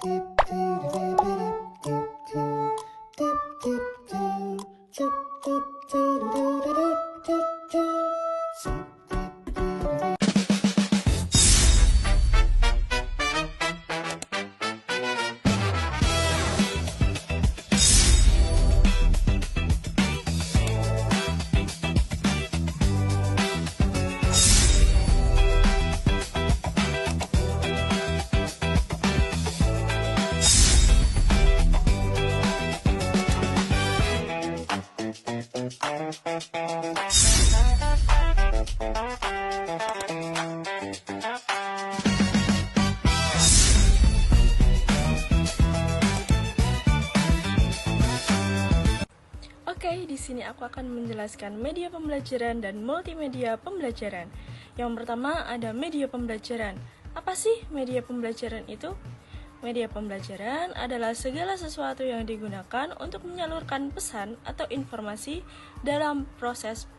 Oke, di sini aku akan menjelaskan media pembelajaran dan multimedia pembelajaran. Yang pertama ada media pembelajaran. Apa sih media pembelajaran itu? Media pembelajaran adalah segala sesuatu yang digunakan untuk menyalurkan pesan atau informasi dalam proses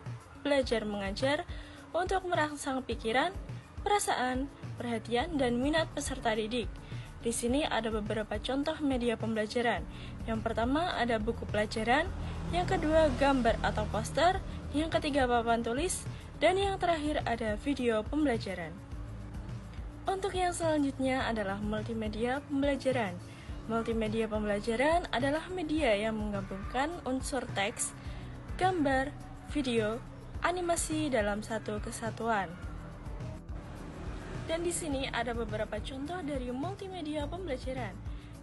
belajar mengajar untuk merangsang pikiran, perasaan, perhatian, dan minat peserta didik. Di sini ada beberapa contoh media pembelajaran. Yang pertama ada buku pelajaran, yang kedua gambar atau poster, yang ketiga papan tulis, dan yang terakhir ada video pembelajaran. Untuk yang selanjutnya adalah multimedia pembelajaran. Multimedia pembelajaran adalah media yang menggabungkan unsur teks, gambar, video, animasi dalam satu kesatuan. Dan di sini ada beberapa contoh dari multimedia pembelajaran.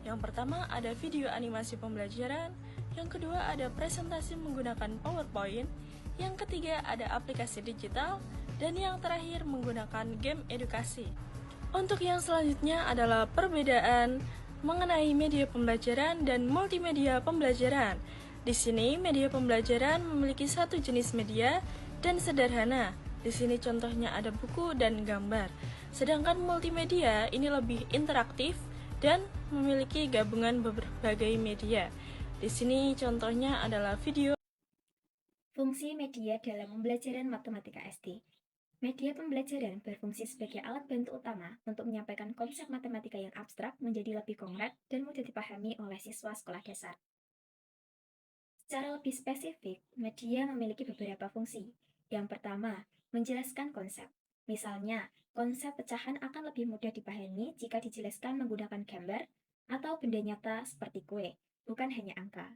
Yang pertama ada video animasi pembelajaran, yang kedua ada presentasi menggunakan PowerPoint, yang ketiga ada aplikasi digital, dan yang terakhir menggunakan game edukasi. Untuk yang selanjutnya adalah perbedaan mengenai media pembelajaran dan multimedia pembelajaran. Di sini media pembelajaran memiliki satu jenis media dan sederhana. Di sini contohnya ada buku dan gambar. Sedangkan multimedia ini lebih interaktif dan memiliki gabungan berbagai media. Di sini contohnya adalah video. Fungsi media dalam pembelajaran matematika SD. Media pembelajaran berfungsi sebagai alat bantu utama untuk menyampaikan konsep matematika yang abstrak menjadi lebih konkret dan mudah dipahami oleh siswa sekolah dasar. Secara lebih spesifik, media memiliki beberapa fungsi. Yang pertama, menjelaskan konsep. Misalnya, konsep pecahan akan lebih mudah dipahami jika dijelaskan menggunakan gambar atau benda nyata seperti kue, bukan hanya angka.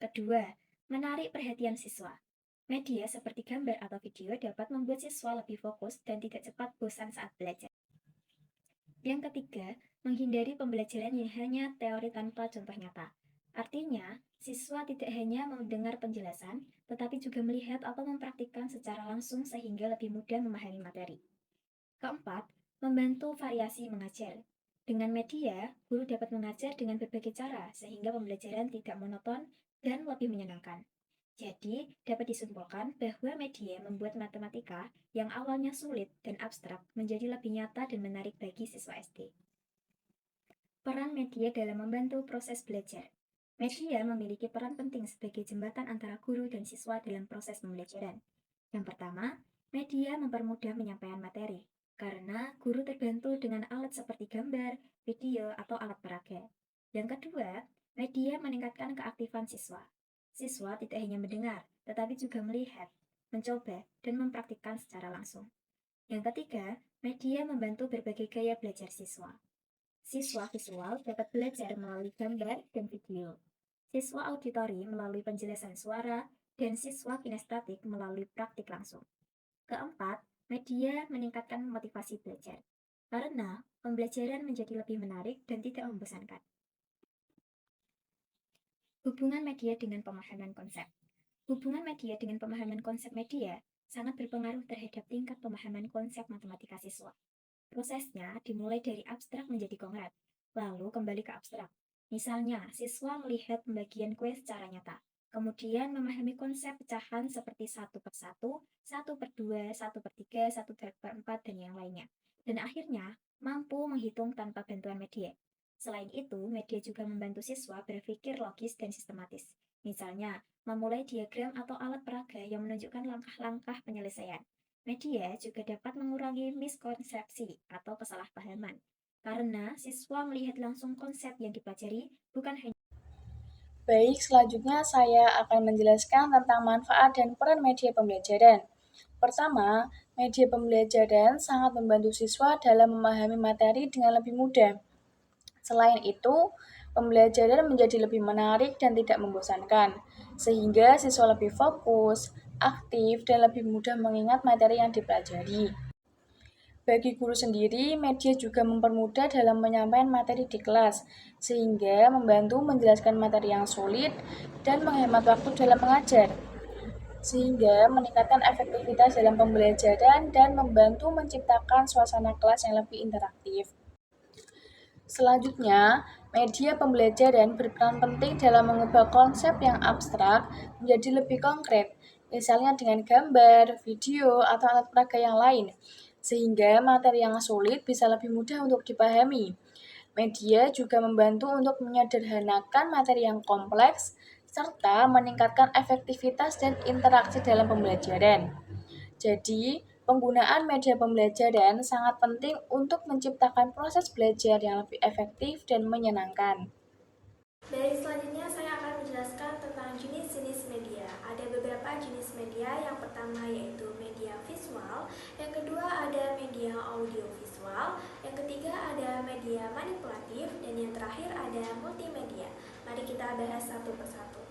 Kedua, menarik perhatian siswa. Media seperti gambar atau video dapat membuat siswa lebih fokus dan tidak cepat bosan saat belajar. Yang ketiga, menghindari pembelajaran yang hanya teori tanpa contoh nyata. Artinya, siswa tidak hanya mendengar penjelasan, tetapi juga melihat atau mempraktikkan secara langsung sehingga lebih mudah memahami materi. Keempat, membantu variasi mengajar. Dengan media, guru dapat mengajar dengan berbagai cara sehingga pembelajaran tidak monoton dan lebih menyenangkan. Jadi, dapat disimpulkan bahwa media membuat matematika yang awalnya sulit dan abstrak menjadi lebih nyata dan menarik bagi siswa SD. Peran media dalam membantu proses belajar. Media memiliki peran penting sebagai jembatan antara guru dan siswa dalam proses pembelajaran. Yang pertama, media mempermudah penyampaian materi, karena guru terbantu dengan alat seperti gambar, video, atau alat peraga. Yang kedua, media meningkatkan keaktifan siswa. Siswa tidak hanya mendengar, tetapi juga melihat, mencoba, dan mempraktikkan secara langsung. Yang ketiga, media membantu berbagai gaya belajar siswa. Siswa visual dapat belajar melalui gambar dan video. Siswa auditori melalui penjelasan suara, dan siswa kinestetik melalui praktik langsung. Keempat, media meningkatkan motivasi belajar, karena pembelajaran menjadi lebih menarik dan tidak membosankan. Hubungan media dengan pemahaman konsep. Hubungan media dengan pemahaman konsep media sangat berpengaruh terhadap tingkat pemahaman konsep matematika siswa. Prosesnya dimulai dari abstrak menjadi konkret, lalu kembali ke abstrak. Misalnya, siswa melihat pembagian kue secara nyata, kemudian memahami konsep pecahan seperti 1/1, 1/2, 1/3, 1/4, dan yang lainnya. Dan akhirnya, mampu menghitung tanpa bantuan media. Selain itu, media juga membantu siswa berpikir logis dan sistematis. Misalnya, memulai diagram atau alat peraga yang menunjukkan langkah-langkah penyelesaian. Media juga dapat mengurangi miskonsepsi atau kesalahpahaman. karena siswa melihat langsung konsep yang dipelajari, bukan hanya. Baik, selanjutnya saya akan menjelaskan tentang manfaat dan peran media pembelajaran. Pertama, media pembelajaran sangat membantu siswa dalam memahami materi dengan lebih mudah. Selain itu, pembelajaran menjadi lebih menarik dan tidak membosankan, sehingga siswa lebih fokus, aktif, dan lebih mudah mengingat materi yang dipelajari. Bagi guru sendiri, media juga mempermudah dalam menyampaikan materi di kelas, sehingga membantu menjelaskan materi yang sulit dan menghemat waktu dalam mengajar, sehingga meningkatkan efektivitas dalam pembelajaran dan membantu menciptakan suasana kelas yang lebih interaktif. Selanjutnya, media pembelajaran berperan penting dalam mengubah konsep yang abstrak menjadi lebih konkret, misalnya dengan gambar, video, atau alat peraga yang lain, sehingga materi yang sulit bisa lebih mudah untuk dipahami. Media juga membantu untuk menyederhanakan materi yang kompleks, serta meningkatkan efektivitas dan interaksi dalam pembelajaran. Jadi, penggunaan media pembelajaran sangat penting untuk menciptakan proses belajar yang lebih efektif dan menyenangkan. Baik, selanjutnya saya akan menjelaskan tentang jenis-jenis media. Ada beberapa jenis media. Yang pertama yaitu media visual, yang kedua ada media audiovisual, yang ketiga ada media manipulatif, dan yang terakhir ada multimedia. Mari kita bahas satu persatu.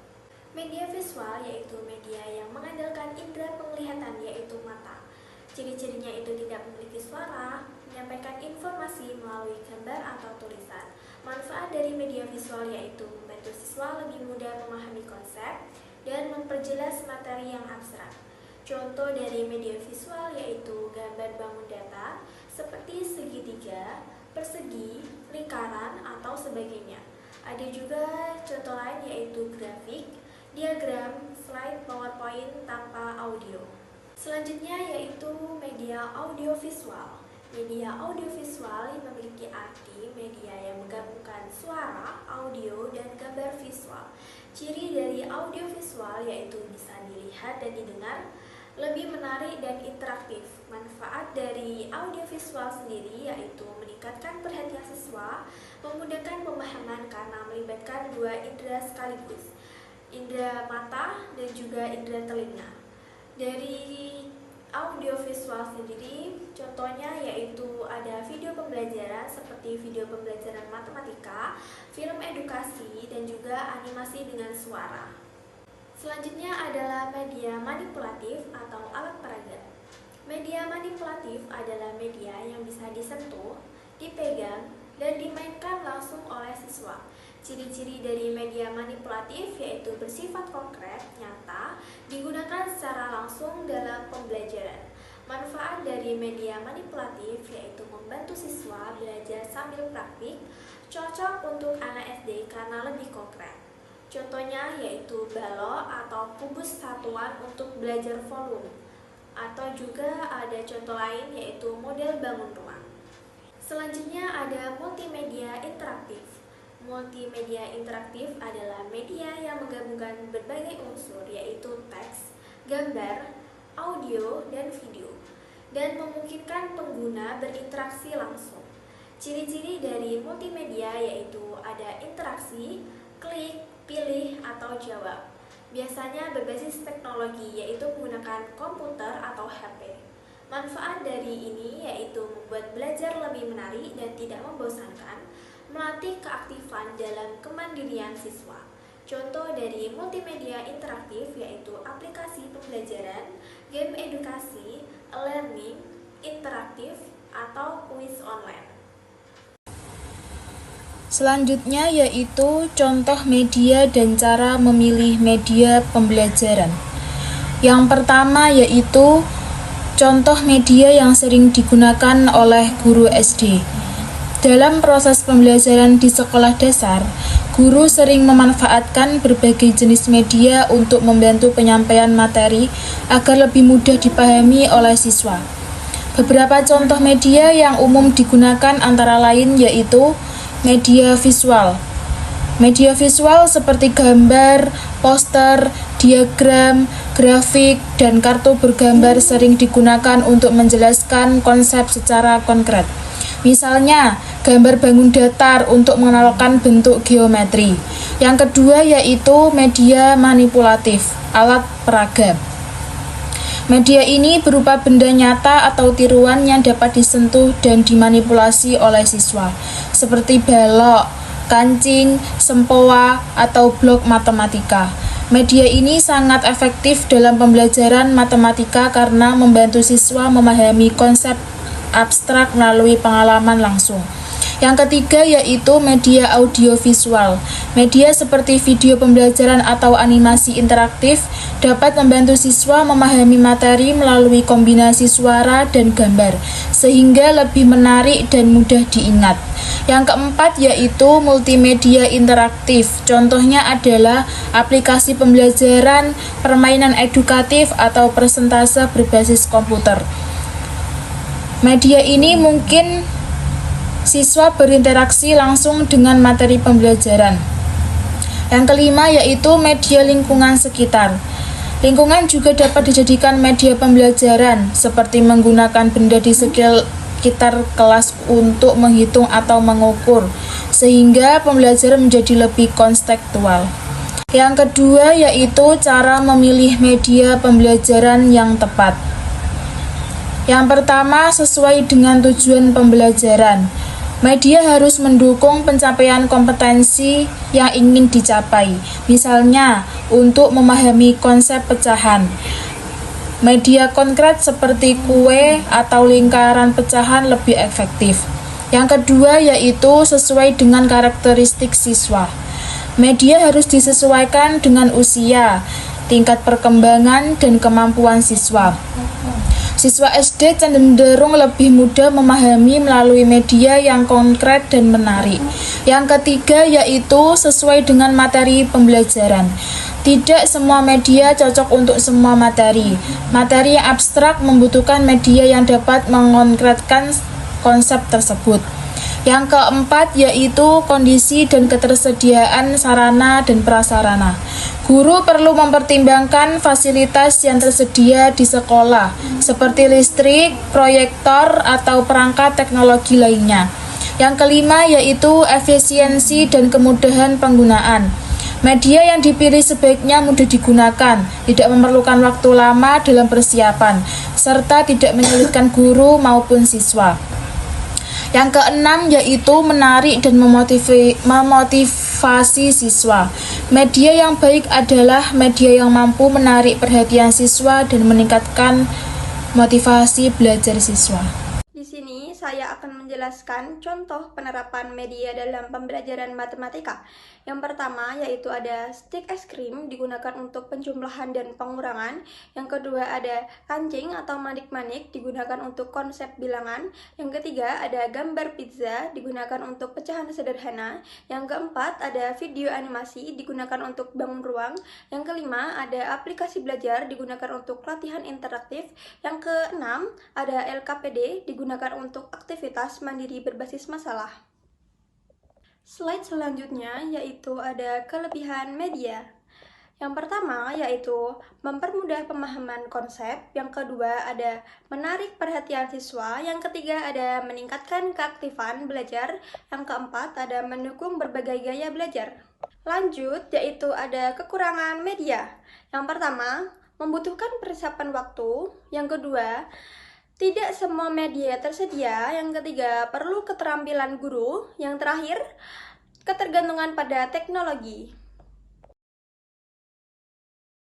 Media visual yaitu media yang mengandalkan indera penglihatan yaitu mata. Ciri-cirinya itu tidak memiliki suara, menyampaikan informasi melalui gambar atau tulisan. Manfaat dari media visual yaitu membantu siswa lebih mudah memahami konsep dan memperjelas materi yang abstrak. Contoh dari media visual yaitu gambar bangun data seperti segitiga, persegi, lingkaran, atau sebagainya. Ada juga contoh lain yaitu grafik, diagram, slide PowerPoint tanpa audio. Selanjutnya yaitu media audiovisual. Media audiovisual memiliki arti media yang menggabungkan suara, audio, dan gambar visual. Ciri dari audiovisual yaitu bisa dilihat dan didengar, lebih menarik dan interaktif. Manfaat dari audiovisual sendiri yaitu meningkatkan perhatian siswa, memudahkan pemahaman karena melibatkan dua indera sekaligus, indera mata dan juga indera telinga. Dari audiovisual sendiri, contohnya yaitu ada video pembelajaran seperti video pembelajaran matematika, film edukasi, dan juga animasi dengan suara. Selanjutnya adalah media manipulatif atau alat peraga. Media manipulatif adalah media yang bisa disentuh, dipegang, dan dimainkan langsung oleh siswa. Ciri-ciri dari media manipulatif yaitu bersifat konkret, nyata, digunakan secara langsung dalam pembelajaran. Manfaat dari media manipulatif yaitu membantu siswa belajar sambil praktik, cocok untuk anak SD karena lebih konkret. Contohnya yaitu balok atau kubus satuan untuk belajar volume. Atau juga ada contoh lain yaitu model bangun rumah. Selanjutnya ada multimedia interaktif. Multimedia interaktif adalah media yang menggabungkan berbagai unsur yaitu teks, gambar, audio, dan video, dan memungkinkan pengguna berinteraksi langsung. Ciri-ciri dari multimedia yaitu ada interaksi, klik, pilih, atau jawab. Biasanya berbasis teknologi yaitu menggunakan komputer atau HP. Manfaat dari ini yaitu membuat belajar lebih menarik dan tidak membosankan, melatih keaktifan dalam kemandirian siswa. Contoh dari multimedia interaktif yaitu aplikasi pembelajaran, game edukasi, e-learning, interaktif, atau kuis online. Selanjutnya yaitu contoh media dan cara memilih media pembelajaran. Yang pertama yaitu contoh media yang sering digunakan oleh guru SD. Dalam proses pembelajaran di sekolah dasar, guru sering memanfaatkan berbagai jenis media untuk membantu penyampaian materi agar lebih mudah dipahami oleh siswa. Beberapa contoh media yang umum digunakan antara lain yaitu media visual. Media visual seperti gambar, poster, diagram, grafik, dan kartu bergambar sering digunakan untuk menjelaskan konsep secara konkret. Misalnya, gambar bangun datar untuk mengenalkan bentuk geometri. Yang kedua yaitu media manipulatif, alat peraga. Media ini berupa benda nyata atau tiruan yang dapat disentuh dan dimanipulasi oleh siswa, seperti balok, kancing, sempoa, atau blok matematika. Media ini sangat efektif dalam pembelajaran matematika karena membantu siswa memahami konsep abstrak melalui pengalaman langsung. Yang ketiga yaitu media audiovisual. Media seperti video pembelajaran atau animasi interaktif dapat membantu siswa memahami materi melalui kombinasi suara dan gambar, sehingga lebih menarik dan mudah diingat. Yang keempat yaitu multimedia interaktif. Contohnya adalah aplikasi pembelajaran, permainan edukatif, atau persentase berbasis komputer. Media ini mungkin siswa berinteraksi langsung dengan materi pembelajaran. Yang kelima yaitu media lingkungan sekitar. Lingkungan juga dapat dijadikan media pembelajaran, seperti menggunakan benda di sekitar kelas untuk menghitung atau mengukur, sehingga pembelajaran menjadi lebih konstekstual. Yang kedua yaitu cara memilih media pembelajaran yang tepat. Yang pertama, sesuai dengan tujuan pembelajaran. Media harus mendukung pencapaian kompetensi yang ingin dicapai, misalnya untuk memahami konsep pecahan. Media konkret seperti kue atau lingkaran pecahan lebih efektif. Yang kedua yaitu sesuai dengan karakteristik siswa. Media harus disesuaikan dengan usia, tingkat perkembangan, dan kemampuan siswa. Siswa SD cenderung lebih mudah memahami melalui media yang konkret dan menarik. Yang ketiga yaitu sesuai dengan materi pembelajaran. Tidak semua media cocok untuk semua materi. Materi yang abstrak membutuhkan media yang dapat mengonkretkan konsep tersebut. Yang keempat yaitu kondisi dan ketersediaan sarana dan prasarana. Guru perlu mempertimbangkan fasilitas yang tersedia di sekolah, seperti listrik, proyektor, atau perangkat teknologi lainnya. Yang kelima yaitu efisiensi dan kemudahan penggunaan. Media yang dipilih sebaiknya mudah digunakan, tidak memerlukan waktu lama dalam persiapan, serta tidak menyulitkan guru maupun siswa. Yang keenam yaitu menarik dan memotivasi siswa. Media yang baik adalah media yang mampu menarik perhatian siswa dan meningkatkan motivasi belajar siswa. Di sini saya akan menjelaskan contoh penerapan media dalam pembelajaran matematika. Yang pertama yaitu ada stick es krim digunakan untuk penjumlahan dan pengurangan. Yang kedua ada kancing atau manik-manik digunakan untuk konsep bilangan. Yang ketiga ada gambar pizza digunakan untuk pecahan sederhana. Yang keempat ada video animasi digunakan untuk bangun ruang. Yang kelima ada aplikasi belajar digunakan untuk latihan interaktif. Yang keenam ada LKPD digunakan untuk aktivitas mandiri berbasis masalah. Slide selanjutnya yaitu ada kelebihan media. Yang pertama yaitu mempermudah pemahaman konsep, yang kedua ada menarik perhatian siswa, yang ketiga ada meningkatkan keaktifan belajar, yang keempat ada mendukung berbagai gaya belajar. Lanjut yaitu ada kekurangan media. Yang pertama membutuhkan persiapan waktu, yang kedua tidak semua media tersedia, yang ketiga perlu keterampilan guru, yang terakhir ketergantungan pada teknologi.